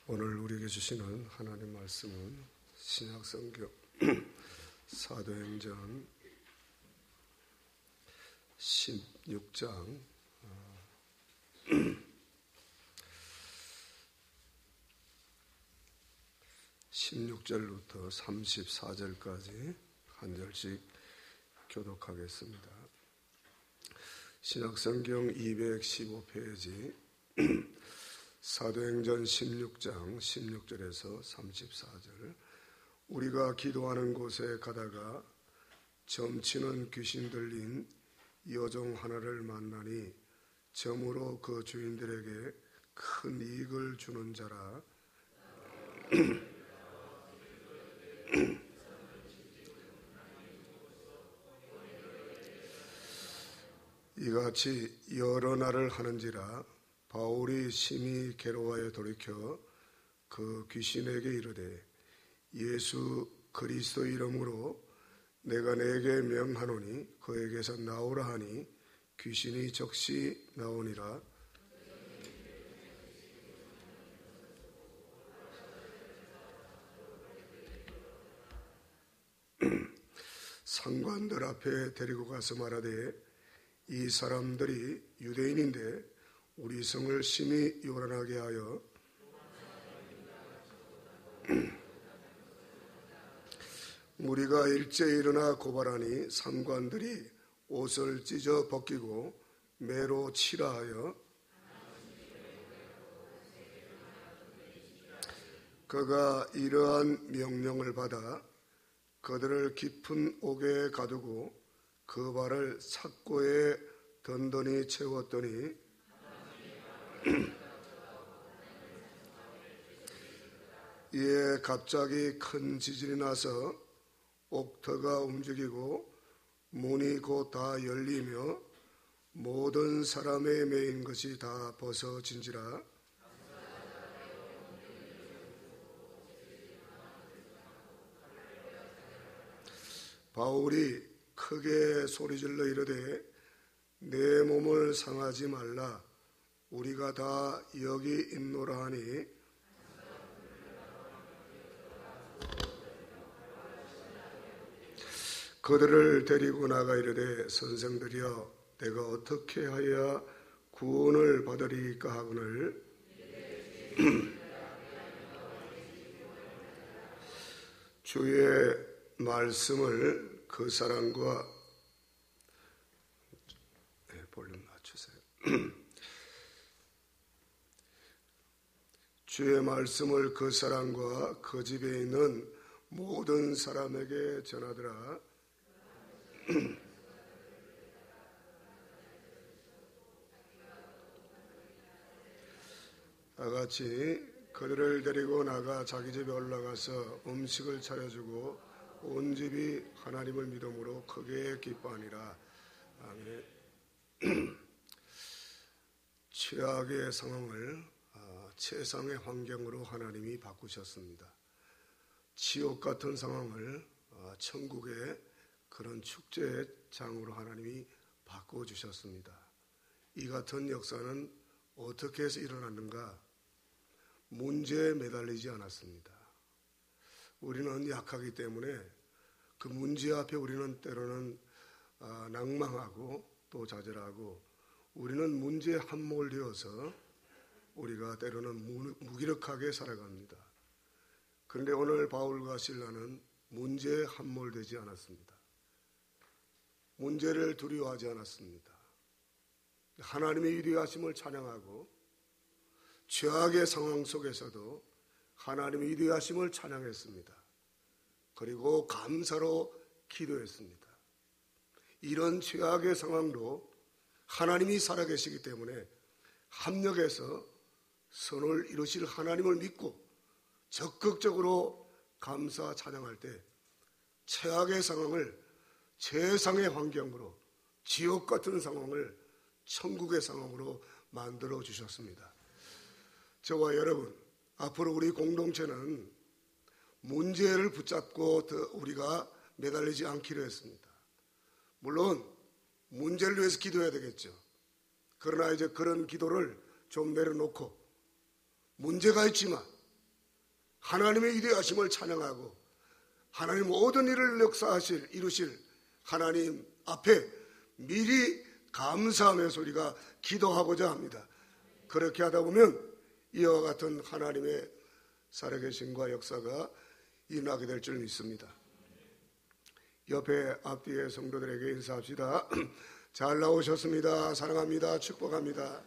오늘 우리에게 주시는 하나님 말씀은 신약성경 사도행전 16장 16절부터 34절까지 한 절씩 교독하겠습니다. 신약성경 215페이지 사도행전 16장 16절에서 34절. 우리가 기도하는 곳에 가다가 점치는 귀신 들린 여종 하나를 만나니 점으로 그 주인들에게 큰 이익을 주는 자라. 이같이 여러 날을 하는지라 바울이 심히 괴로워하여 돌이켜 그 귀신에게 이르되 예수 그리스도 이름으로 내가 내게 명하노니 그에게서 나오라 하니 귀신이 즉시 나오니라. 상관들 앞에 데리고 가서 말하되 이 사람들이 유대인인데 우리 성을 심히 요란하게 하여 우리가 일제 일어나 고발하니 상관들이 옷을 찢어 벗기고 매로 치라 하여 그가 이러한 명령을 받아 그들을 깊은 옥에 가두고 그 발을 삭고에 던던히 채웠더니 이에 갑자기 큰 지진이 나서 옥터가 움직이고 문이 곧 다 열리며 모든 사람의 매인 것이 다 벗어진지라. 바울이 크게 소리질러 이르되 내 몸을 상하지 말라. 우리가 다 여기 있노라 하니 그들을 데리고 나가 이르되 선생들이여 내가 어떻게 하여야 구원을 받으리까 하거늘 주의 말씀을 그 사람과 볼륨 낮추세요. 주의 말씀을 그 사람과 그 집에 있는 모든 사람에게 전하더라. 다같이 그들을 데리고 나가 자기 집에 올라가서 음식을 차려주고 온 집이 하나님을 믿음으로 크게 기뻐하니라. 아멘. 최악의 상황을 최상의 환경으로 하나님이 바꾸셨습니다. 지옥 같은 상황을 천국의 그런 축제장으로 하나님이 바꿔주셨습니다. 이 같은 역사는 어떻게 해서 일어났는가? 문제에 매달리지 않았습니다. 우리는 약하기 때문에 그 문제 앞에 우리는 때로는 낭망하고 또 좌절하고 우리는 문제에 함몰되어서 우리가 때로는 무기력하게 살아갑니다. 그런데 오늘 바울과 실라는 문제에 함몰되지 않았습니다. 문제를 두려워하지 않았습니다. 하나님의 위대하심을 찬양하고 최악의 상황 속에서도 하나님의 위대하심을 찬양했습니다. 그리고 감사로 기도했습니다. 이런 최악의 상황도 하나님이 살아계시기 때문에 합력해서 선을 이루실 하나님을 믿고 적극적으로 감사 찬양할 때 최악의 상황을 최상의 환경으로 지옥 같은 상황을 천국의 상황으로 만들어 주셨습니다. 저와 여러분, 앞으로 우리 공동체는 문제를 붙잡고 우리가 매달리지 않기로 했습니다. 물론 문제를 위해서 기도해야 되겠죠. 그러나 이제 그런 기도를 좀 내려놓고 문제가 있지만 하나님의 위대하심을 찬양하고 하나님 모든 일을 이루실 하나님 앞에 미리 감사함의 소리가 기도하고자 합니다. 그렇게 하다 보면 이와 같은 하나님의 살아계심과 역사가 일어나게 될 줄 믿습니다. 옆에 앞뒤에 성도들에게 인사합시다. 잘 나오셨습니다. 사랑합니다. 축복합니다.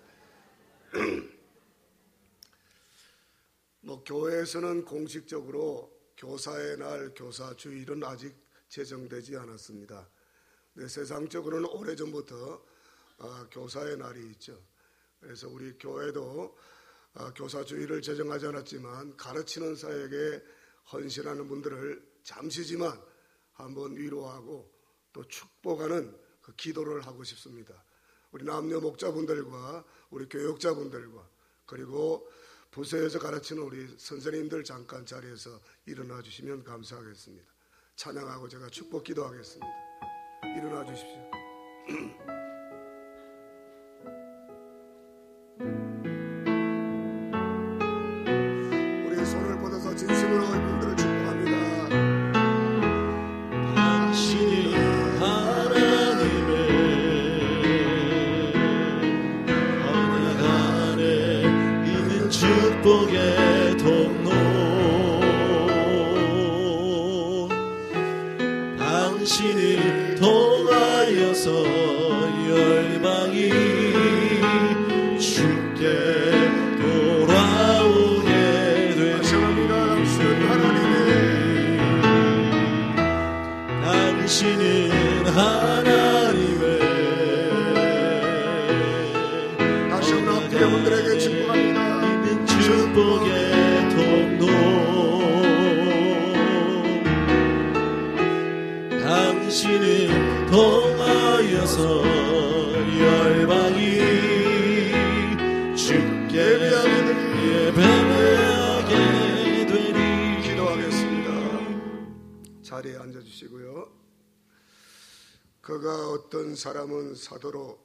교회에서는 공식적으로 교사의 날, 교사주일은 아직 제정되지 않았습니다. 세상적으로는 오래전부터 교사의 날이 있죠. 그래서 우리 교회도 교사주일을 제정하지 않았지만 가르치는 사역에 헌신하는 분들을 잠시지만 한번 위로하고 또 축복하는 그 기도를 하고 싶습니다. 우리 남녀 목자분들과 우리 교육자분들과 그리고 부서에서 가르치는 우리 선생님들 잠깐 자리에서 일어나 주시면 감사하겠습니다. 찬양하고 제가 축복 기도하겠습니다. 일어나 주십시오. 우리 손을 뻗어서 진심으로 이분들을 축복합니다. 당신이 하나님의 언약 안에 있는 축복의 통로, 당신을 통하여서 열방이 주께 돌아오게 되리. 당신은 하나님의 다시 한번 앞뒤에 분들에게 축복합니다. 있는 축복의 통로, 당신은 통하여서 열방이 주께 예배하게 되리. 기도하겠습니다. 자리에 앉아주시고요. 그가 어떤 사람은 사도로,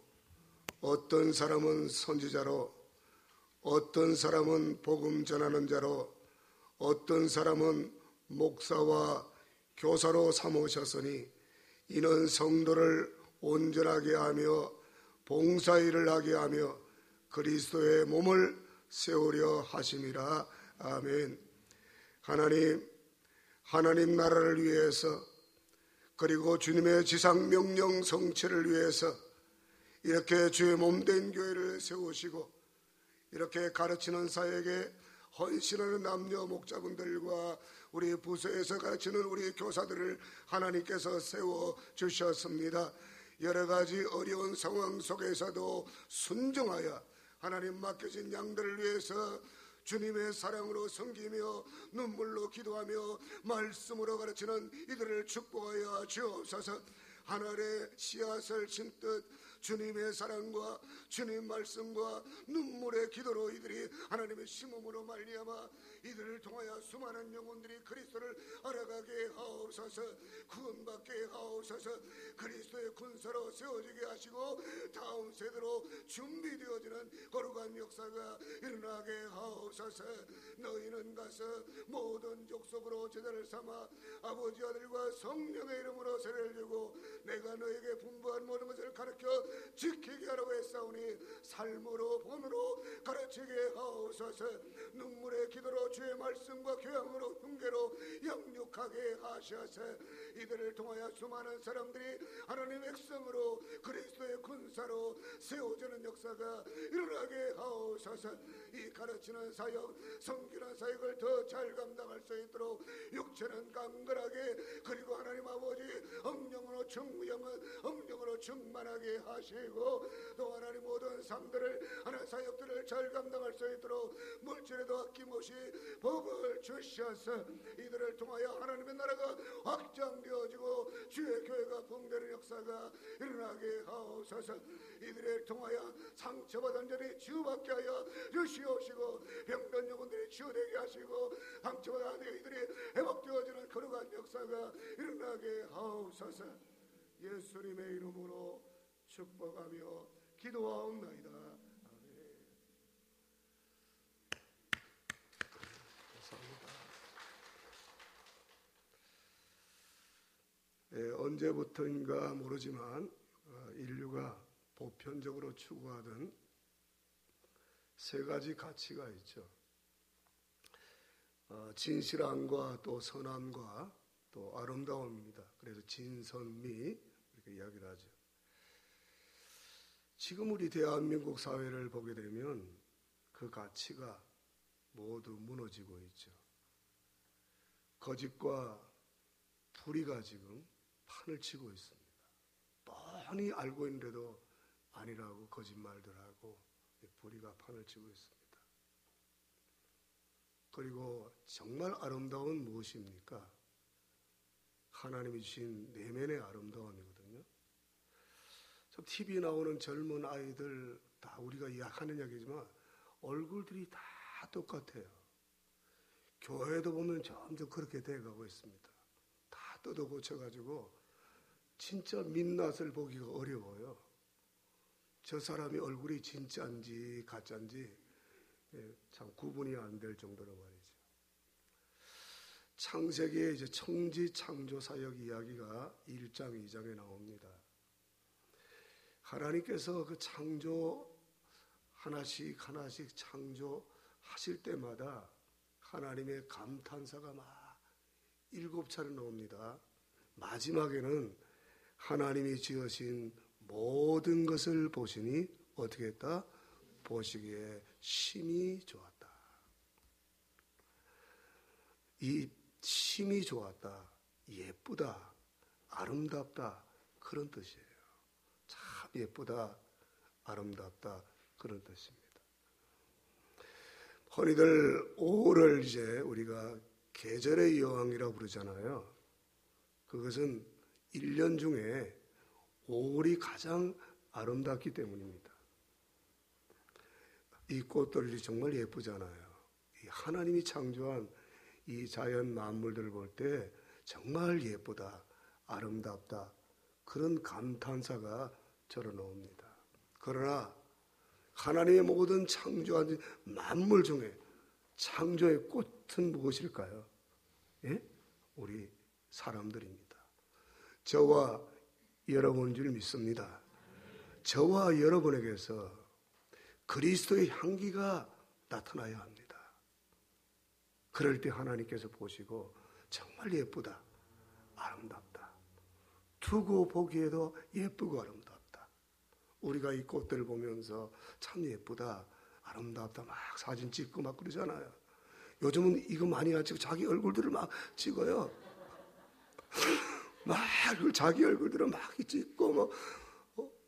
어떤 사람은 선지자로, 어떤 사람은 복음 전하는 자로, 어떤 사람은 목사와 교사로 삼으셨으니 이는 성도를 온전하게 하며 봉사일을 하게 하며 그리스도의 몸을 세우려 하심이라. 아멘. 하나님 나라를 위해서 그리고 주님의 지상 명령 성취를 위해서 이렇게 주의 몸된 교회를 세우시고 이렇게 가르치는 사역에 헌신하는 남녀 목자분들과 우리 부서에서 가르치는 우리 교사들을 하나님께서 세워주셨습니다. 여러 가지 어려운 상황 속에서도 순종하여 하나님 맡겨진 양들을 위해서 주님의 사랑으로 섬기며 눈물로 기도하며 말씀으로 가르치는 이들을 축복하여 주옵소서. 하늘의 씨앗을 심듯 주님의 사랑과 주님 말씀과 눈물의 기도로 이들이 하나님의 심음으로 말미암아 이들을 통하여 수많은 영혼들이 그리스도를 알아가게 하옵소서. 구원받게 하옵소서. 그리스도의 군사로 세워지게 하시고 다음 세대로 준비되어지는 거룩한 역사가 일어나게 하옵소서. 너희는 가서 모든 족속으로 제자를 삼아 아버지 아들과 성령의 이름으로 세례를 주고 내가 너에게 분부한 모든 것을 가르쳐 지키게 하라고 했사오니 삶으로 본으로 가르치게 하옵소서. 눈물의 기도로 주의 말씀과 교양으로 훈계로 영육하게 하셔서 이들을 통하여 수많은 사람들이 하나님의 백성으로 그리스도의 군사로 세워지는 역사가 일어나게 하옵소서. 이 가르치는 사역, 섬기는 사역을 더 잘 감당할 수 있도록 육체는 강건하게 그리고 하나님 아버지 성령으로 충만하게 하시고 또 하나님 모든 삶들을 하나님 사역들을 잘 감당할 수 있도록 물질에도 아낌없이 복을 주셔서 이들을 통하여 하나님의 나라가 확장되어지고 주의 교회가 붕대는 역사가 일어나게 하옵소서. 이들을 통하여 상처받은 자들이 치유받게 하여 주시옵시고 병든 영혼들이 치유되게 하시고 상처받은 이들이 회복되어지는 거룩한 역사가 일어나게 하옵소서. 예수님의 이름으로 축복하며 기도하옵나이다. 아멘. 감사합니다. 언제부터인가 모르지만 인류가 보편적으로 추구하던 세 가지 가치가 있죠. 진실함과 또 선함과 또 아름다움입니다. 그래서 진선미 이렇게 이야기를 하죠. 지금 우리 대한민국 사회를 보게 되면 그 가치가 모두 무너지고 있죠. 거짓과 불의가 지금 판을 치고 있습니다. 뻔히 알고 있는데도 아니라고 거짓말들 하고 불의가 판을 치고 있습니다. 그리고 정말 아름다운 무엇입니까? 하나님이 주신 내면의 아름다움이거든요. TV에 나오는 젊은 아이들 다 우리가 하는 이야기지만 얼굴들이 다 똑같아요. 교회도 보면 점점 그렇게 돼가고 있습니다. 다 뜯어 고쳐가지고 진짜 민낯을 보기가 어려워요. 저 사람이 얼굴이 진짜인지 가짜인지 참 구분이 안 될 정도로 말이죠. 창세기의 이제 청지 창조 사역 이야기가 1장, 2장에 나옵니다. 하나님께서 그 창조 하나씩 창조하실 때마다 하나님의 감탄사가 막 7차례 나옵니다. 마지막에는 하나님이 지으신 모든 것을 보시니 어떻게 했다? 보시기에 심히 좋았다. 이 심히 좋았다, 예쁘다, 아름답다 그런 뜻이에요. 참 예쁘다, 아름답다 그런 뜻입니다. 흔히들 5월을 이제 우리가 계절의 여왕이라고 부르잖아요. 그것은 1년 중에 5월이 가장 아름답기 때문입니다. 이 꽃들이 정말 예쁘잖아요. 이 하나님이 창조한 이 자연 만물들을 볼 때 정말 예쁘다, 아름답다 그런 감탄사가 절어 나옵니다. 그러나 하나님의 모든 창조한 만물 중에 창조의 꽃은 무엇일까요? 예? 우리 사람들입니다. 저와 여러분인 줄 믿습니다. 저와 여러분에게서 그리스도의 향기가 나타나야 합니다. 그럴 때 하나님께서 보시고 정말 예쁘다, 아름답다. 두고 보기에도 예쁘고 아름답다. 우리가 이 꽃들을 보면서 참 예쁘다, 아름답다 막 사진 찍고 막 그러잖아요. 요즘은 이거 많이 안 찍고 자기 얼굴들을 막 찍어요. 막 자기 얼굴들을 막 찍고 뭐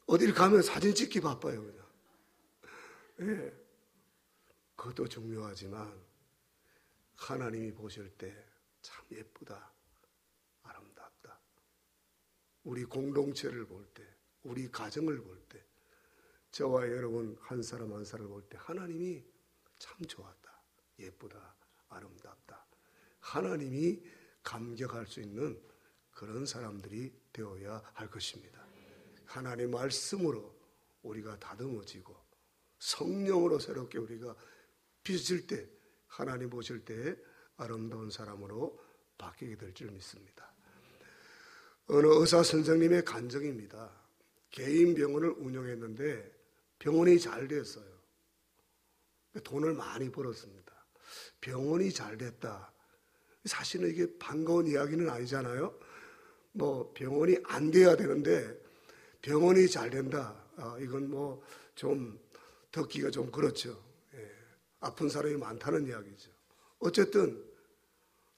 어딜 가면 사진 찍기 바빠요 그냥. 예, 그것도 중요하지만 하나님이 보실 때 참 예쁘다, 아름답다. 우리 공동체를 볼 때, 우리 가정을 볼 때, 저와 여러분 한 사람 한 사람을 볼 때 하나님이 참 좋았다, 예쁘다, 아름답다. 하나님이 감격할 수 있는 그런 사람들이 되어야 할 것입니다. 하나님의 말씀으로 우리가 다듬어지고 성령으로 새롭게 우리가 빚을 때 하나님 보실 때 아름다운 사람으로 바뀌게 될 줄 믿습니다. 어느 의사 선생님의 간증입니다. 개인 병원을 운영했는데 병원이 잘 됐어요. 돈을 많이 벌었습니다. 병원이 잘 됐다. 사실은 이게 반가운 이야기는 아니잖아요. 뭐 병원이 안 돼야 되는데 병원이 잘 된다. 이건 뭐 좀 듣기가 좀 그렇죠. 예. 아픈 사람이 많다는 이야기죠. 어쨌든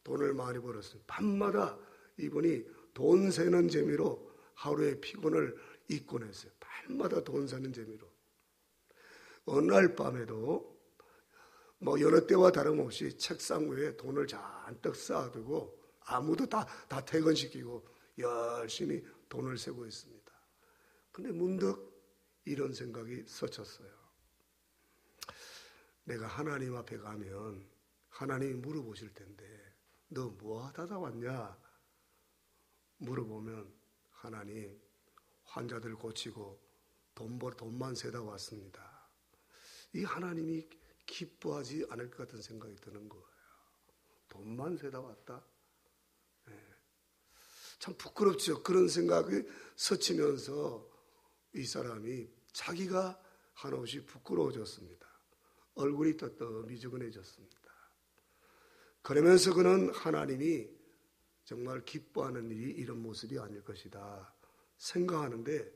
돈을 많이 벌었어요. 밤마다 이분이 돈 세는 재미로 하루의 피곤을 잊곤 했어요. 밤마다 돈 세는 재미로. 어느 날 밤에도 뭐 여느 때와 다름없이 책상 위에 돈을 잔뜩 쌓아두고 아무도 다 퇴근시키고 열심히 돈을 세고 있습니다. 근데 문득 이런 생각이 스쳤어요. 내가 하나님 앞에 가면 하나님이 물어보실 텐데 너 뭐 하다 왔냐? 물어보면 하나님 환자들 고치고 돈만 세다 왔습니다. 이 하나님이 기뻐하지 않을 것 같은 생각이 드는 거예요. 돈만 세다 왔다? 네. 참 부끄럽죠. 그런 생각이 스치면서 이 사람이 자기가 한없이 부끄러워졌습니다. 얼굴이 떳떳 미지근해졌습니다. 그러면서 그는 하나님이 정말 기뻐하는 일이 이런 모습이 아닐 것이다 생각하는데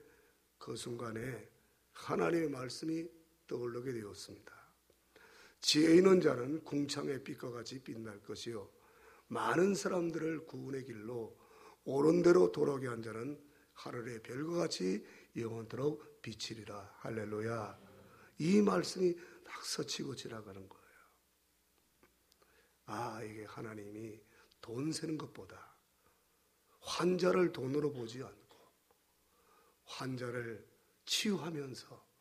그 순간에 하나님의 말씀이 떠오르게 되었습니다. 지혜 있는 자는 궁창의 빛과 같이 빛날 것이요 많은 사람들을 구원의 길로 옳은 대로 돌아오게 한 자는 하늘의 별과 같이 영원토록 비치리라. 할렐루야. 이 말씀이 딱 스치고 지나가는 거예요. 아, 이게 하나님이 돈 세는 것보다 환자를 돈으로 보지 않고 환자를 치유하면서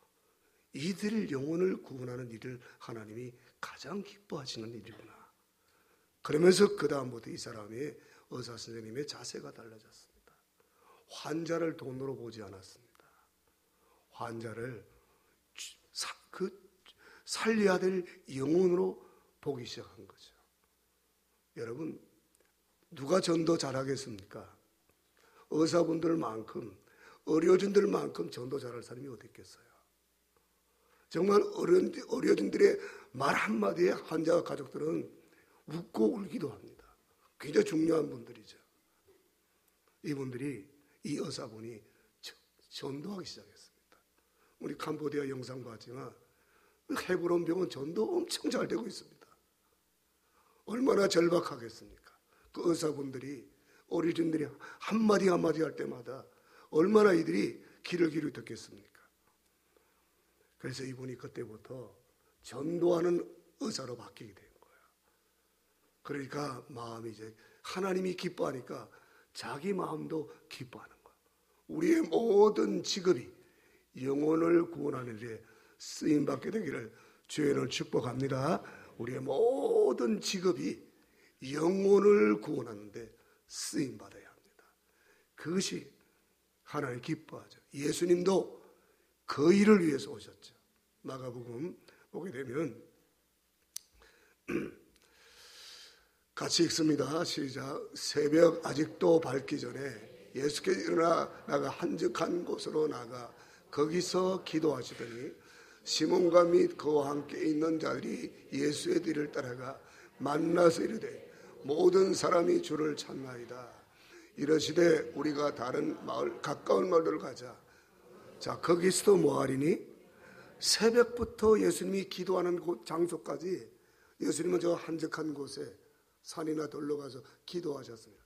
이들 영혼을 구원하는 일을 하나님이 가장 기뻐하시는 일이구나. 그러면서 그 다음부터 이 사람의 의사 선생님의 자세가 달라졌습니다. 환자를 돈으로 보지 않았습니다. 환자를 살려야 될 영혼으로 보기 시작한 거죠. 여러분, 누가 전도 잘하겠습니까? 의사분들만큼, 의료진들만큼 전도 잘할 사람이 어디 있겠어요? 정말 의료진들의 말 한마디에 환자와 가족들은 웃고 울기도 합니다. 굉장히 중요한 분들이죠. 이분들이, 이 의사분이 전도하기 시작했습니다. 우리 캄보디아 영상 봤지만 헤브론 병원 전도 엄청 잘 되고 있습니다. 얼마나 절박하겠습니까? 그 의사분들이, 어린이들이 한마디 한마디 할 때마다 얼마나 이들이 귀를 기울였겠습니까? 그래서 이분이 그때부터 전도하는 의사로 바뀌게 된 거예요. 그러니까 마음이 이제 하나님이 기뻐하니까 자기 마음도 기뻐하는 거예요. 우리의 모든 직업이 영혼을 구원하는 일에 쓰임받게 되기를 주의를 축복합니다. 우리의 모든 직업이 영혼을 구원하는데 쓰임받아야 합니다. 그것이 하나님 기뻐하죠. 예수님도 그 일을 위해서 오셨죠. 마가복음 보게 되면 같이 읽습니다. 시작. 새벽 아직도 밝기 전에 예수께서 일어나 나가 한적한 곳으로 나가 거기서 기도하시더니 시몬과 및 그와 함께 있는 자들이 예수의 뒤를 따라가 만나서 이르되 모든 사람이 주를 찾나이다. 이러시되 우리가 다른 마을 가까운 마을로 가자. 자, 거기서도 뭐하리니? 새벽부터 예수님이 기도하는 곳 장소까지 예수님은 저 한적한 곳에 산이나 돌로 가서 기도하셨습니다.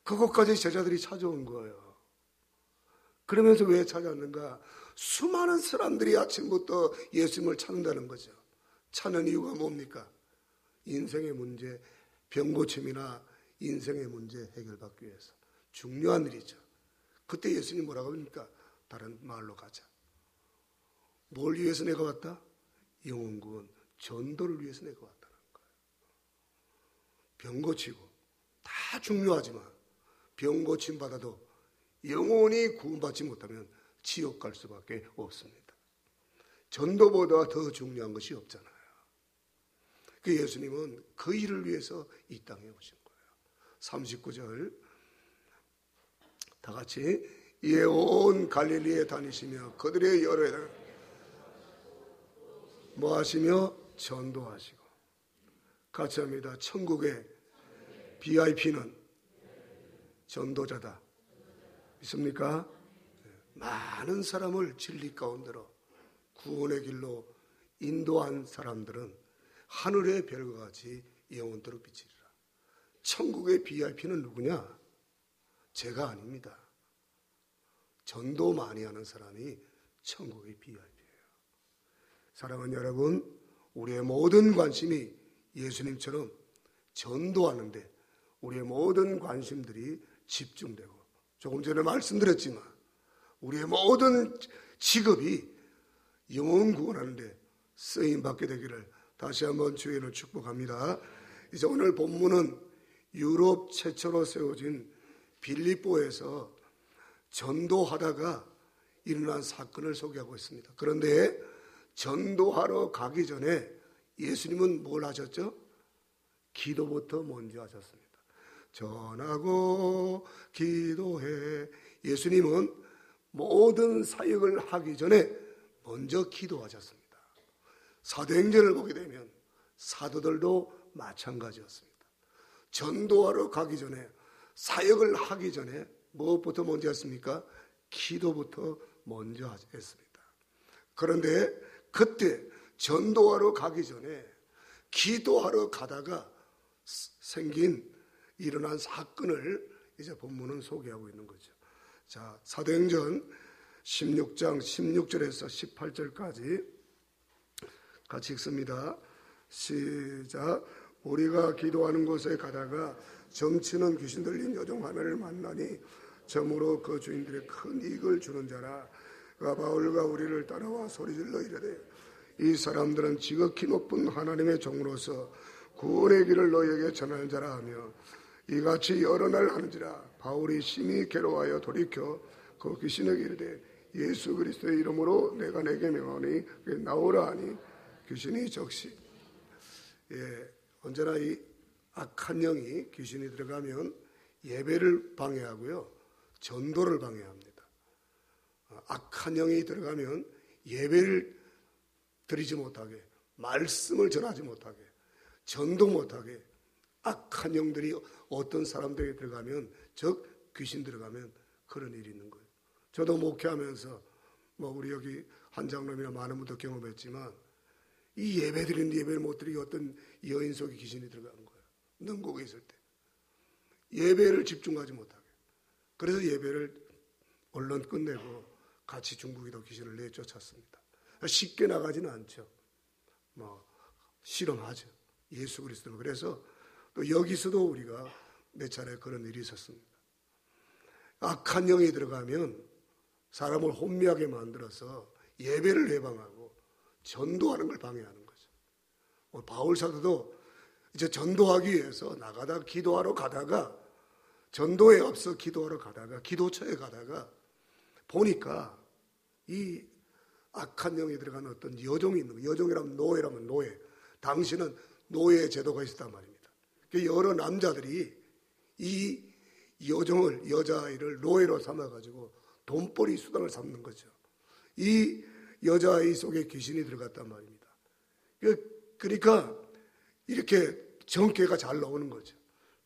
그곳까지 제자들이 찾아온 거예요. 그러면서 왜 찾았는가? 수많은 사람들이 아침부터 예수님을 찾는다는 거죠. 찾는 이유가 뭡니까? 인생의 문제, 병고침이나 인생의 문제 해결받기 위해서 중요한 일이죠. 그때 예수님 뭐라고 합니까? 다른 마을로 가자. 뭘 위해서 내가 왔다? 영혼구원, 전도를 위해서 내가 왔다는 거예요. 병 고치고 다 중요하지만 병 고침 받아도 영혼이 구원받지 못하면 지옥 갈 수밖에 없습니다. 전도보다 더 중요한 것이 없잖아요. 그 예수님은 그 일을 위해서 이 땅에 오신 거예요. 39절 다 같이 이에 온 갈릴리에 다니시며 그들의 여러 뭐 하시며 전도하시고 같이 합니다. 천국의 VIP는 전도자다. 믿습니까? 많은 사람을 진리 가운데로 구원의 길로 인도한 사람들은 하늘의 별과 같이 영원토록 비치리라. 천국의 VIP는 누구냐? 제가 아닙니다. 전도 많이 하는 사람이 천국의 VIP예요. 사랑하는 여러분, 우리의 모든 관심이 예수님처럼 전도하는데 우리의 모든 관심들이 집중되고, 조금 전에 말씀드렸지만 우리의 모든 직업이 영혼 구원하는데 쓰임받게 되기를 다시 한번 주의를 축복합니다. 이제 오늘 본문은 유럽 최초로 세워진 빌립보에서 전도하다가 일어난 사건을 소개하고 있습니다. 그런데 전도하러 가기 전에 예수님은 뭘 하셨죠? 기도부터 먼저 하셨습니다. 전하고 기도해. 예수님은 모든 사역을 하기 전에 먼저 기도하셨습니다. 사도행전을 보게 되면 사도들도 마찬가지였습니다. 전도하러 가기 전에, 사역을 하기 전에 무엇부터 먼저 했습니까? 기도부터 먼저 했습니다. 그런데 그때 전도하러 가기 전에 기도하러 가다가 일어난 사건을 이제 본문은 소개하고 있는 거죠. 자, 사도행전 16장 16절에서 18절까지 같이 읽습니다. 시작. 우리가 기도하는 곳에 가다가 점치는 귀신 들린 여종 하나를 만나니 점으로 그 주인들의 큰 이익을 주는 자라. 그가 바울과 우리를 따라와 소리질러 이르되 이 사람들은 지극히 높은 하나님의 종으로서 구원의 길을 너희에게 전하는 자라 하며 이같이 여러 날 하는지라. 바울이 심히 괴로워하여 돌이켜 그 귀신에게 이르되 예수 그리스도의 이름으로 내가 내게 명하니 나오라 하니 귀신이 적시. 언제나 이 악한 영이 귀신이 들어가면 예배를 방해하고요, 전도를 방해합니다. 악한 영이 들어가면 예배를 드리지 못하게, 말씀을 전하지 못하게, 전도 못하게, 악한 영들이 어떤 사람들에게 들어가면, 즉 귀신 들어가면 그런 일이 있는 거예요. 저도 목회하면서 우리 여기 한장로이나 많은 분도 경험했지만 이 예배 드리는 예배를 못 드리게 어떤 여인 속에 귀신이 들어가는 거예요. 능곡에 있을 때 예배를 집중하지 못하게. 그래서 예배를 얼른 끝내고 같이 중국에도 귀신을 내쫓았습니다. 쉽게 나가지는 않죠. 실험하죠. 예수 그리스도는. 그래서 또 여기서도 우리가 몇 차례 그런 일이 있었습니다. 악한 영이 들어가면 사람을 혼미하게 만들어서 예배를 해방하고 전도하는 걸 방해하는 거죠. 바울 사도도 이제 전도하기 위해서 나가다 기도하러 가다가, 전도에 앞서 기도하러 가다가 기도처에 가다가 보니까 이 악한 영이 들어가는 어떤 여종이 있는 거예요. 여종이라면 노예라면 노예. 당시는 노예 제도가 있었단 말입니다. 여러 남자들이 이 여종을, 여자아이를 노예로 삼아가지고 돈벌이 수단을 삼는 거죠. 이 여자아이 속에 귀신이 들어갔단 말입니다. 그러니까 이렇게 정죄가 잘 나오는 거죠.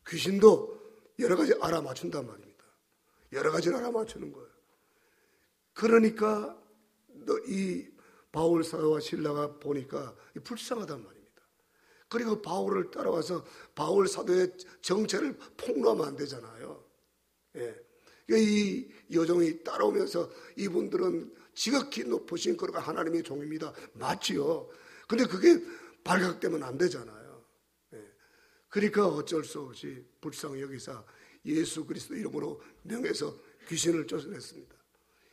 귀신도 여러 가지 알아맞춘단 말입니다. 여러 가지를 알아맞추는 거예요. 그러니까 이 바울 사도와 실라가 보니까 불쌍하단 말입니다. 그리고 바울을 따라와서 바울 사도의 정체를 폭로하면 안 되잖아요. 이 여종이 따라오면서 이분들은 지극히 높으신 그가 하나님의 종입니다. 맞지요. 근데 그게 발각되면 안 되잖아요. 그러니까 어쩔 수 없이 불쌍히 여기서 예수 그리스도 이름으로 명해서 귀신을 쫓아냈습니다.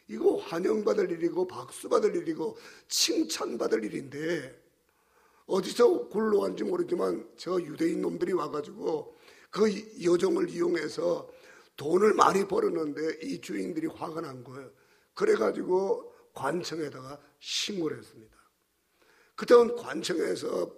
이거 환영받을 일이고 박수받을 일이고 칭찬받을 일인데 어디서 굴러간지 모르지만 저 유대인 놈들이 와가지고 그 여종을 이용해서 돈을 많이 벌었는데 이 주인들이 화가 난 거예요. 그래가지고 관청에다가 신고를 했습니다. 그때는 관청에서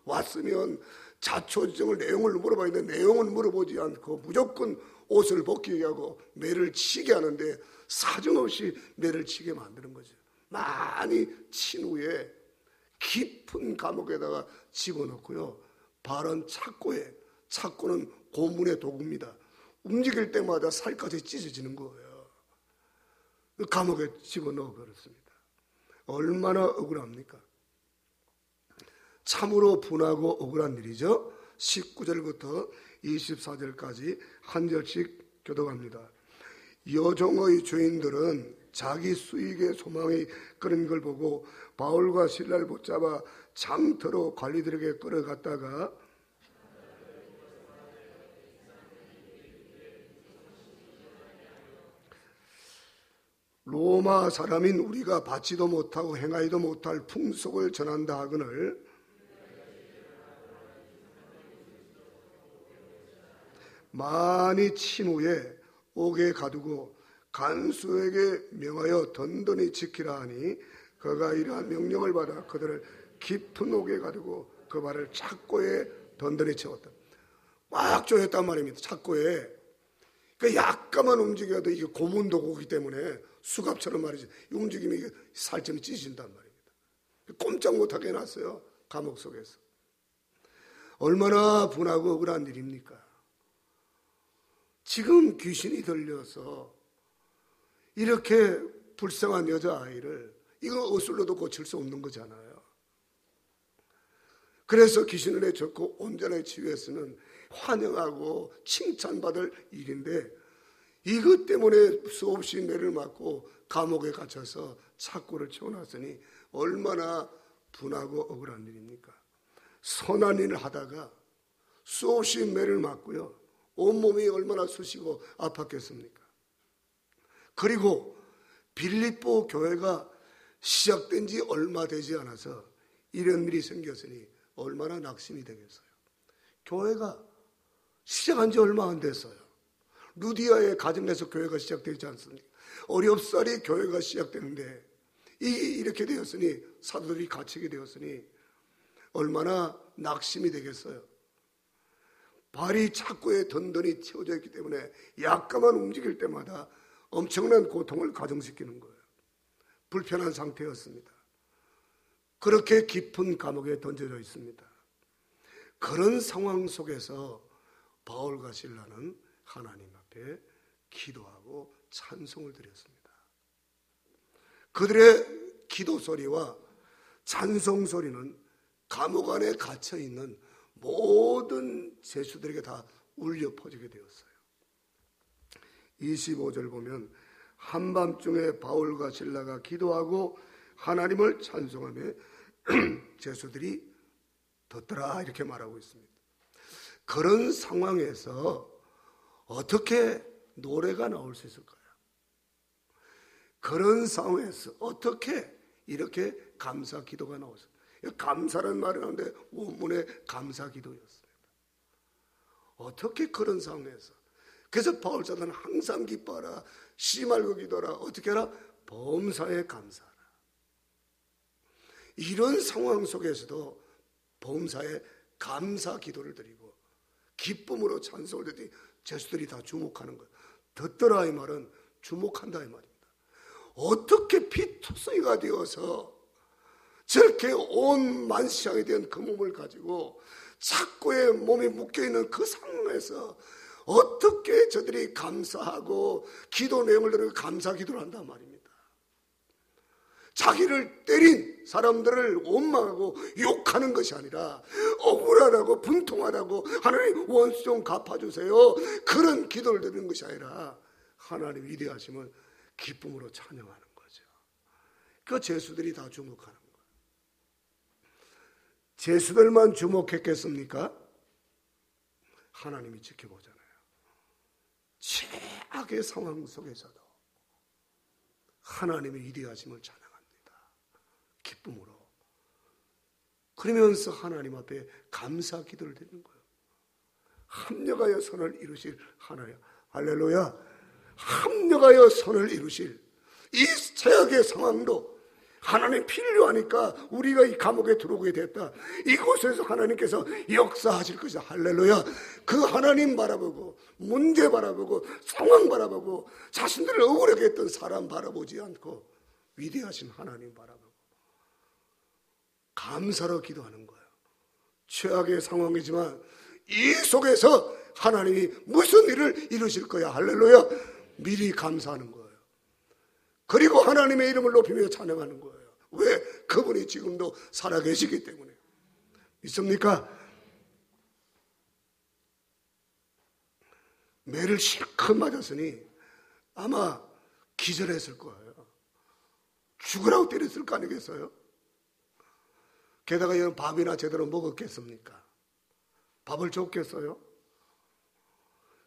왔으면 자초지종을 내용을 물어봐야 되는데 내용을 물어보지 않고 무조건 옷을 벗기게 하고 매를 치게 하는데 사정없이 매를 치게 만드는 거죠. 많이 친 후에 깊은 감옥에다가 집어넣고요. 발은 착고에, 착고는 고문의 도구입니다. 움직일 때마다 살까지 찢어지는 거예요. 감옥에 집어넣어 버렸습니다. 얼마나 억울합니까? 참으로 분하고 억울한 일이죠. 19절부터 24절까지 한 절씩 교독합니다. 여종의 주인들은 자기 수익의 소망이 끄는 걸 보고 바울과 실라를 붙잡아 장터로 관리들에게 끌어갔다가 로마 사람인 우리가 받지도 못하고 행하지도 못할 풍속을 전한다 하거늘 많이 친 후에 옥에 가두고 간수에게 명하여 던던히 지키라 하니 그가 이러한 명령을 받아 그들을 깊은 옥에 가두고 그 발을 착고에 던던히 채웠다. 막 조였단 말입니다. 착고에. 그러니까 약간만 움직여도 이게 고문도구기 때문에 수갑처럼 말이죠. 이 움직임이 이게 살점이 찢어진단 말입니다. 꼼짝 못하게 해놨어요. 감옥 속에서. 얼마나 분하고 억울한 일입니까? 지금 귀신이 들려서 이렇게 불쌍한 여자아이를 이거 어술로도 고칠 수 없는 거잖아요. 그래서 귀신을 내쫓고 온전하게 치유했으면 환영하고 칭찬받을 일인데 이것 때문에 수없이 매를 맞고 감옥에 갇혀서 착고를 채워놨으니 얼마나 분하고 억울한 일입니까? 선한 일을 하다가 수없이 매를 맞고요. 온몸이 얼마나 쑤시고 아팠겠습니까? 그리고 빌립보 교회가 시작된 지 얼마 되지 않아서 이런 일이 생겼으니 얼마나 낙심이 되겠어요. 교회가 시작한 지 얼마 안 됐어요. 루디아의 가정에서 교회가 시작되지 않습니까? 어렵사리 교회가 시작되는데 이렇게 되었으니 사도들이 갇히게 되었으니 얼마나 낙심이 되겠어요. 발이 착고에 던던히 채워져 있기 때문에 약간만 움직일 때마다 엄청난 고통을 가중시키는 거예요. 불편한 상태였습니다. 그렇게 깊은 감옥에 던져져 있습니다. 그런 상황 속에서 바울과 실라는 하나님 앞에 기도하고 찬송을 드렸습니다. 그들의 기도 소리와 찬송 소리는 감옥 안에 갇혀 있는 모든 죄수들에게 다 울려 퍼지게 되었어요. 25절 보면 한밤중에 바울과 실라가 기도하고 하나님을 찬송하며 죄수들이 듣더라 이렇게 말하고 있습니다. 그런 상황에서 어떻게 노래가 나올 수 있을까요? 그런 상황에서 어떻게 이렇게 감사 기도가 나왔어요? 감사라는 말이 나오는데 원문에 감사 기도였습니다. 어떻게 그런 상황에서? 그래서 바울 사도는 항상 기뻐하라, 쉬지 말고 기도하라, 어떻게 하라? 범사에 감사하라. 이런 상황 속에서도 범사에 감사 기도를 드리고 기쁨으로 찬송을 드리니 제수들이 다 주목하는 거예요. 듣더라 이 말은 주목한다 이 말입니다. 어떻게 피투성이가 되어서 저렇게 온 만시하게 된 그 몸을 가지고 착고에 몸이 묶여있는 그 상황에서 어떻게 저들이 감사하고 기도 내용을 들으며 감사 기도를 한단 말입니다. 자기를 때린 사람들을 원망하고 욕하는 것이 아니라 억울하다고 분통하다고 하나님 원수 좀 갚아주세요. 그런 기도를 드리는 것이 아니라 하나님 위대하심을 기쁨으로 찬양하는 거죠. 그 죄수들이 다 주목하는 거예요. 죄수들만 주목했겠습니까? 하나님이 지켜보잖아요. 최악의 상황 속에서도 하나님의 위대하심을 찬양합니다. 기쁨으로. 그러면서 하나님 앞에 감사 기도를 드리는 거예요. 합력하여 선을 이루실 하나님. 할렐루야. 합력하여 선을 이루실 이 최악의 상황도 하나님 필요하니까 우리가 이 감옥에 들어오게 됐다. 이곳에서 하나님께서 역사하실 것이다. 할렐루야. 그 하나님 바라보고 문제 바라보고 상황 바라보고 자신들을 억울하게 했던 사람 바라보지 않고 위대하신 하나님 바라보고 감사로 기도하는 거예요. 최악의 상황이지만 이 속에서 하나님이 무슨 일을 이루실 거야. 할렐루야. 미리 감사하는 거예요. 그리고 하나님의 이름을 높이며 찬양하는 거예요. 왜? 그분이 지금도 살아계시기 때문에. 믿습니까? 매를 실컷 맞았으니 아마 기절했을 거예요. 죽으라고 때렸을 거 아니겠어요? 게다가 이런 밥이나 제대로 먹었겠습니까? 밥을 줬겠어요?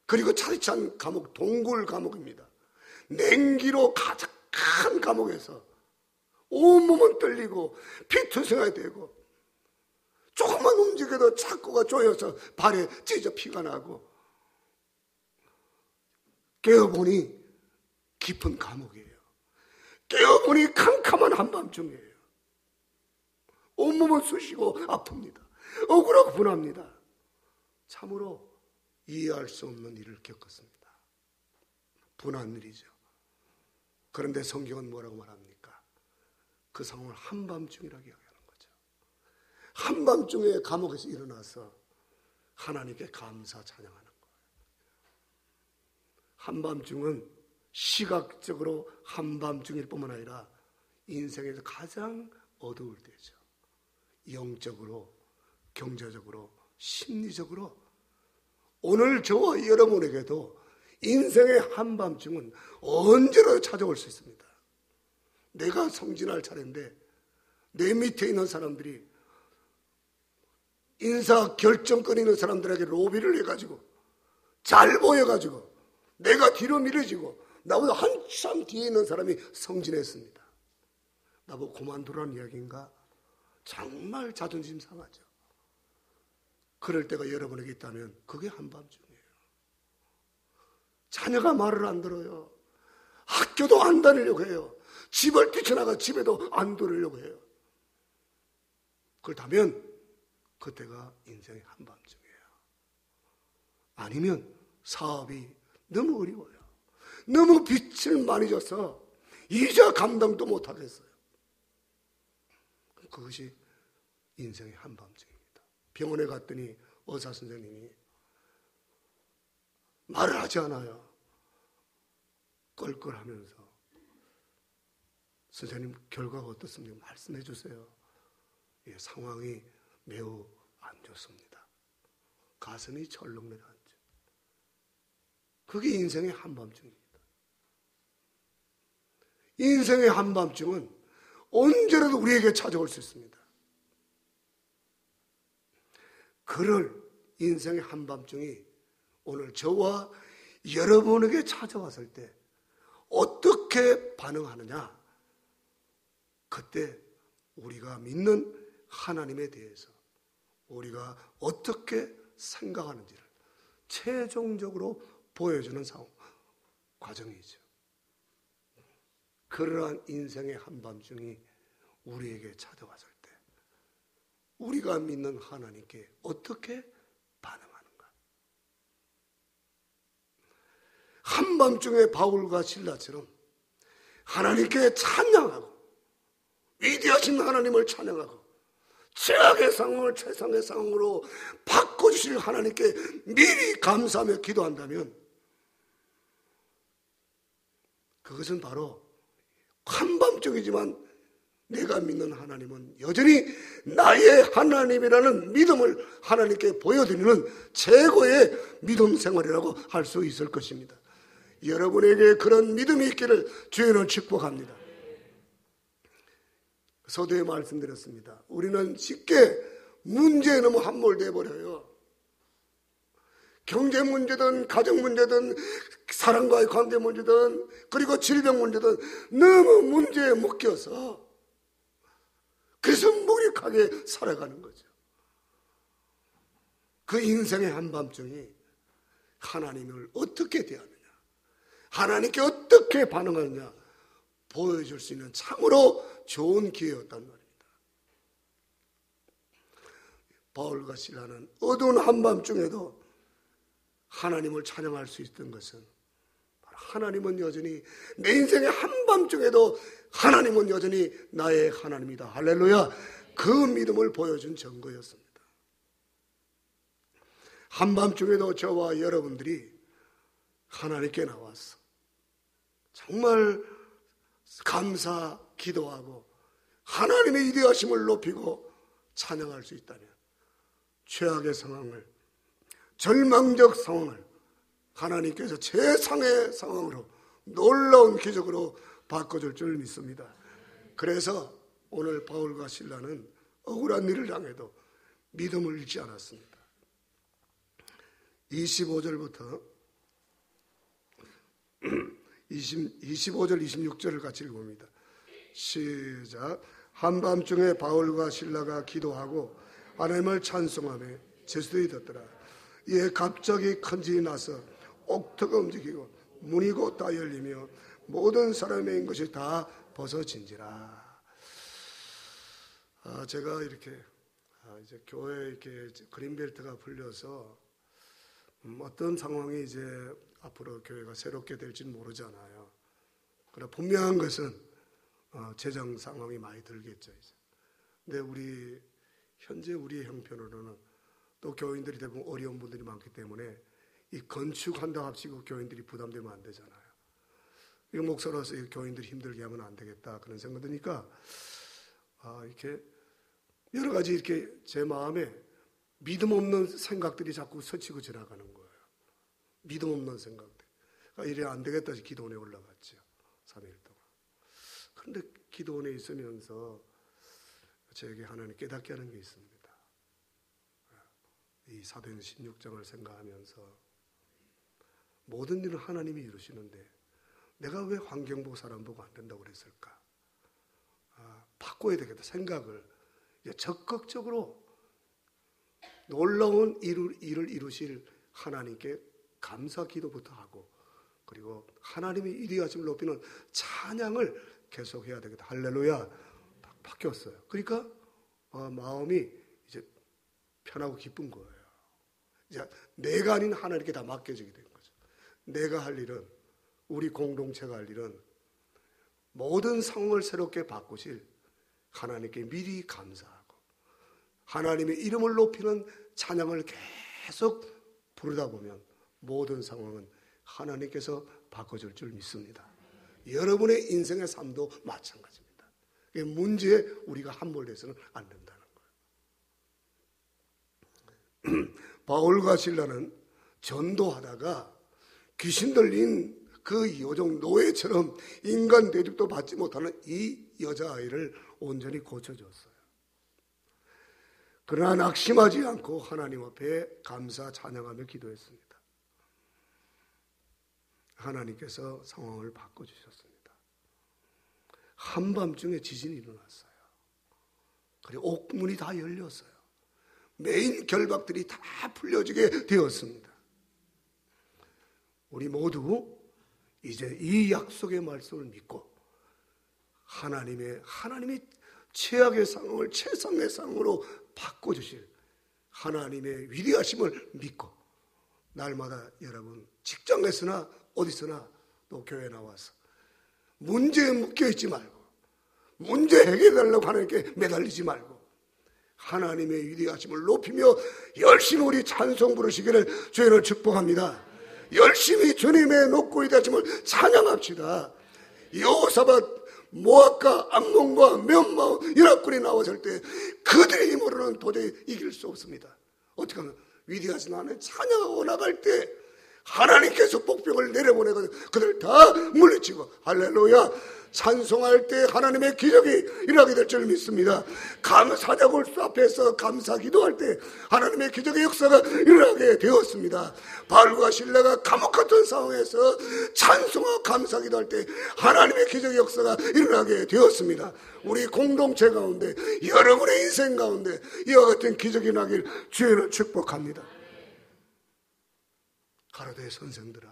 그리고 차디찬 감옥, 동굴 감옥입니다. 냉기로 가득한 감옥에서 온몸은 떨리고 피투성이 되고 조금만 움직여도 착고가 쪼여서 발에 찢어 피가 나고 깨어보니 깊은 감옥이에요. 깨어보니 캄캄한 한밤중이에요. 온몸은 쑤시고 아픕니다. 억울하고 분합니다. 참으로 이해할 수 없는 일을 겪었습니다. 분한 일이죠. 그런데 성경은 뭐라고 말합니까? 그 상황을 한밤중이라고 이야기하는 거죠. 한밤중에 감옥에서 일어나서 하나님께 감사 찬양하는 거예요. 한밤중은 시각적으로 한밤중일 뿐만 아니라 인생에서 가장 어두울 때죠. 영적으로, 경제적으로, 심리적으로. 오늘 저와 여러분에게도 인생의 한밤중은 언제나 찾아올 수 있습니다. 내가 성진할 차례인데 내 밑에 있는 사람들이 인사 결정권 있는 사람들에게 로비를 해가지고 잘 보여가지고 내가 뒤로 밀어지고 나보다 한참 뒤에 있는 사람이 성진했습니다. 나보고 그만두라는 이야기인가? 정말 자존심 상하죠. 그럴 때가 여러분에게 있다면 그게 한밤중이에요. 자녀가 말을 안 들어요. 학교도 안 다니려고 해요. 집을 뛰쳐나가 집에도 안 들으려고 해요. 그렇다면 그때가 인생의 한밤중이에요. 아니면 사업이 너무 어려워요. 너무 빚을 많이 져서 이자 감당도 못하겠어요. 그것이 인생의 한밤중입니다. 병원에 갔더니 의사 선생님이 말을 하지 않아요. 껄껄하면서 선생님 결과가 어떻습니까? 말씀해 주세요. 예, 상황이 매우 안 좋습니다. 가슴이 철렁 내려앉죠. 그게 인생의 한밤중입니다. 인생의 한밤중은 언제라도 우리에게 찾아올 수 있습니다. 그럴 인생의 한밤중이 오늘 저와 여러분에게 찾아왔을 때 어떻게 반응하느냐? 그때 우리가 믿는 하나님에 대해서 우리가 어떻게 생각하는지를 최종적으로 보여주는 과정이죠. 그러한 인생의 한밤중이 우리에게 찾아왔을 때 우리가 믿는 하나님께 어떻게 반응하는가? 한밤중에 바울과 실라처럼 하나님께 찬양하고 위대하신 하나님을 찬양하고 최악의 상황을 최상의 상황으로 바꿔주실 하나님께 미리 감사하며 기도한다면 그것은 바로 한밤중이지만 내가 믿는 하나님은 여전히 나의 하나님이라는 믿음을 하나님께 보여드리는 최고의 믿음 생활이라고 할 수 있을 것입니다. 여러분에게 그런 믿음이 있기를 주의는 축복합니다. 서두에 말씀드렸습니다. 우리는 쉽게 문제에 너무 함몰되어 버려요. 경제 문제든 가정 문제든 사람과의 관계 문제든 그리고 질병 문제든 너무 문제에 묶여서 그래서 무력하게 살아가는 거죠. 그 인생의 한밤중이 하나님을 어떻게 대하느냐, 하나님께 어떻게 반응하느냐 보여줄 수 있는 참으로 좋은 기회였단 말입니다. 바울과 실라는 어두운 한밤중에도 하나님을 찬양할 수 있던 것은 하나님은 여전히 내 인생의 한밤중에도 하나님은 여전히 나의 하나님이다. 할렐루야. 그 믿음을 보여준 증거였습니다. 한밤중에도 저와 여러분들이 하나님께 나와서 정말 감사 기도하고 하나님의 위대하심을 높이고 찬양할 수 있다면 최악의 상황을, 절망적 상황을 하나님께서 최상의 상황으로 놀라운 기적으로 바꿔줄 줄 믿습니다. 그래서 오늘 바울과 실라는 억울한 일을 당해도 믿음을 잃지 않았습니다. 25절부터 25절 26절을 같이 읽어봅니다. 시작. 한밤중에 바울과 실라가 기도하고 하나님을 찬송하며 제수들이 듣더라. 이에 갑자기 큰 진이 나서 옥토가 움직이고 문이 곧 다 열리며 모든 사람의 인 것이 다 벗어진지라. 제가 이렇게 이제 교회 이렇게 그린벨트가 풀려서 어떤 상황이 이제 앞으로 교회가 새롭게 될지는 모르잖아요. 그러나 분명한 것은 재정 상황이 많이 들겠죠. 이제. 근데 현재 우리의 형편으로는 또 교인들이 대부분 어려운 분들이 많기 때문에 이 건축한다 합치고 교인들이 부담되면 안 되잖아요. 이 목사로서 이 교인들이 힘들게 하면 안 되겠다 그런 생각 드니까 이렇게 여러 가지 이렇게 제 마음에 믿음 없는 생각들이 자꾸 스치고 지나가는 거예요. 믿음 없는 생각들. 이래 안 되겠다 해서 기도원에 올라갔죠. 3일 동안. 그런데 기도원에 있으면서 저에게 하나님 깨닫게 하는 게 있습니다. 이 사도행 16장을 생각하면서 모든 일은 하나님이 이루시는데 내가 왜 환경 보고 사람 보고 안 된다고 그랬을까? 바꿔야 되겠다 생각을 적극적으로 놀라운 일을 이루실 하나님께 감사 기도부터 하고 그리고 하나님이 위대하심을 높이는 찬양을 계속해야 되겠다. 할렐루야. 바뀌었어요. 그러니까 마음이 이제 편하고 기쁜 거예요. 이제 내가 아닌 하나님께 다 맡겨지게 된 거죠. 내가 할 일은 우리 공동체가 할 일은 모든 상황을 새롭게 바꾸실 하나님께 미리 감사하고 하나님의 이름을 높이는 찬양을 계속 부르다 보면 모든 상황은 하나님께서 바꿔줄 줄 믿습니다. 여러분의 인생의 삶도 마찬가지입니다. 문제에 우리가 함몰돼서는 안 된다는 거예요. 바울과 실라는 전도하다가 귀신 들린 그 여종 노예처럼 인간 대접도 받지 못하는 이 여자아이를 온전히 고쳐줬어요. 그러나 낙심하지 않고 하나님 앞에 감사 찬양하며 기도했습니다. 하나님께서 상황을 바꿔주셨습니다. 한밤중에 지진이 일어났어요. 그리고 옥문이 다 열렸어요. 메인 결박들이 다 풀려지게 되었습니다. 우리 모두 이제 이 약속의 말씀을 믿고 하나님이 최악의 상황을 최상의 상황으로 바꿔주실 하나님의 위대하심을 믿고 날마다 여러분 직장에서나 어디서나 또 교회에 나와서 문제에 묶여있지 말고 문제 해결하려고 하나님께 매달리지 말고 하나님의 위대하심을 높이며 열심히 우리 찬송 부르시기를 주님을 축복합니다. 열심히 주님의 높고 위대하심을 찬양합시다. 여호사밧 모압과 암몬과 몇마오 연합군이 나왔을 때 그들의 힘으로는 도저히 이길 수 없습니다. 어떻게 하면 위대하신 하나님 찬양하고 나갈 때 하나님께서 복병을 내려보내고 그들 다 물리치고 할렐루야 찬송할 때 하나님의 기적이 일어나게 될 줄 믿습니다. 감사자골수 앞에서 감사 기도할 때 하나님의 기적의 역사가 일어나게 되었습니다. 바울과 실라가 감옥 같은 상황에서 찬송하고 감사 기도할 때 하나님의 기적의 역사가 일어나게 되었습니다. 우리 공동체 가운데 여러분의 인생 가운데 이와 같은 기적이 나길 주님을 축복합니다. 가로대 선생들아,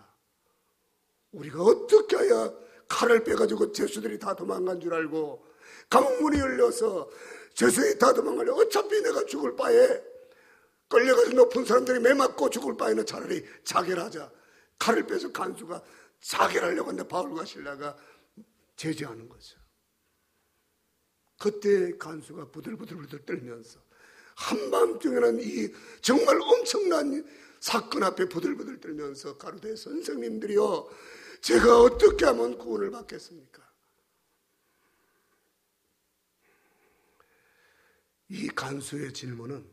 우리가 어떻게 해야 칼을 빼가지고 죄수들이 다 도망간 줄 알고 감옥문이 열려서 죄수들이 다 도망가려 어차피 내가 죽을 바에 끌려가서 높은 사람들이 매맞고 죽을 바에는 차라리 자결하자. 칼을 빼서 간수가 자결하려고 하는데 바울과 실라가 제지하는 거죠. 그때 간수가 부들부들 떨면서 한밤중에는 이 정말 엄청난 사건 앞에 부들부들 떨면서 가로대 선생님들이요, 제가 어떻게 하면 구원을 받겠습니까? 이 간수의 질문은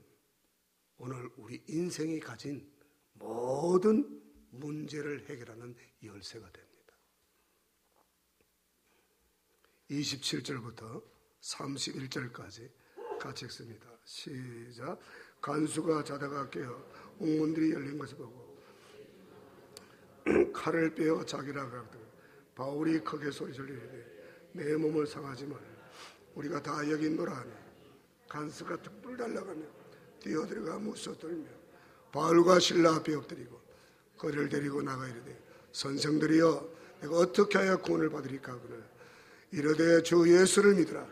오늘 우리 인생이 가진 모든 문제를 해결하는 열쇠가 됩니다. 27절부터 31절까지 같이 읽습니다. 시작. 간수가 자다가 깨어 옥문들이 열린 것을 보고 칼을 빼어 자기라 가거든 바울이 크게 소리를 이르되 내 몸을 상하지 말라. 우리가 다 여기 있노라 하니 간수가 득불 달라가며 뛰어들어가 무서 떨며 바울과 실라 앞에 엎드리고 그를 데리고 나가 이르되 선생들이여 내가 어떻게 하여 구원을 받으리까 하거늘 이르되 주 예수를 믿으라.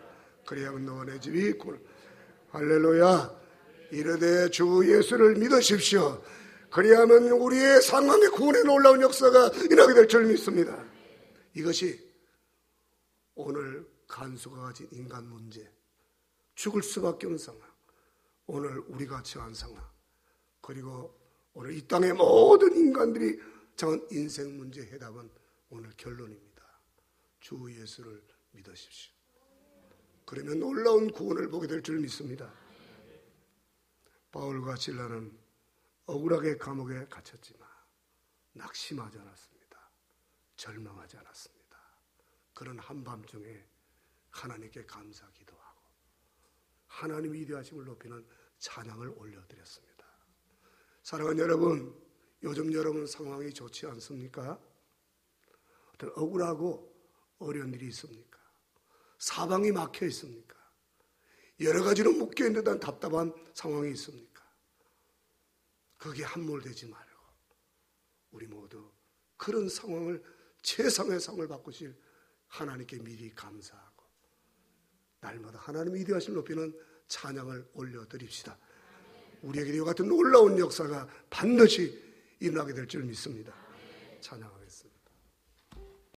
그리하면 너와 내 집이 구원을. 할렐루야. 이르되 주 예수를 믿으십시오. 그리하면 우리의 상황의 구원에 놀라운 역사가 일어나게 될 줄 믿습니다. 이것이 오늘 간수가 가진 인간 문제, 죽을 수밖에 없는 상황, 오늘 우리가 처한 상황, 그리고 오늘 이 땅의 모든 인간들이 정한 인생 문제의 해답은 오늘 결론입니다. 주 예수를 믿으십시오. 그러면 놀라운 구원을 보게 될 줄 믿습니다. 바울과 실라는 억울하게 감옥에 갇혔지만 낙심하지 않았습니다. 절망하지 않았습니다. 그런 한밤중에 하나님께 감사 기도하고 하나님의 위대하심을 높이는 찬양을 올려드렸습니다. 사랑하는 여러분, 요즘 여러분 상황이 좋지 않습니까? 어떤 억울하고 어려운 일이 있습니까? 사방이 막혀 있습니까? 여러 가지로 묶여있는 듯한 답답한 상황이 있습니까? 거기에 함몰되지 말고 우리 모두 그런 상황을 최상의 상을 바꾸실 하나님께 미리 감사하고 날마다 하나님의 위대하심을 높이는 찬양을 올려드립시다. 우리에게 이와 같은 놀라운 역사가 반드시 일어나게 될 줄 믿습니다. 찬양하겠습니다.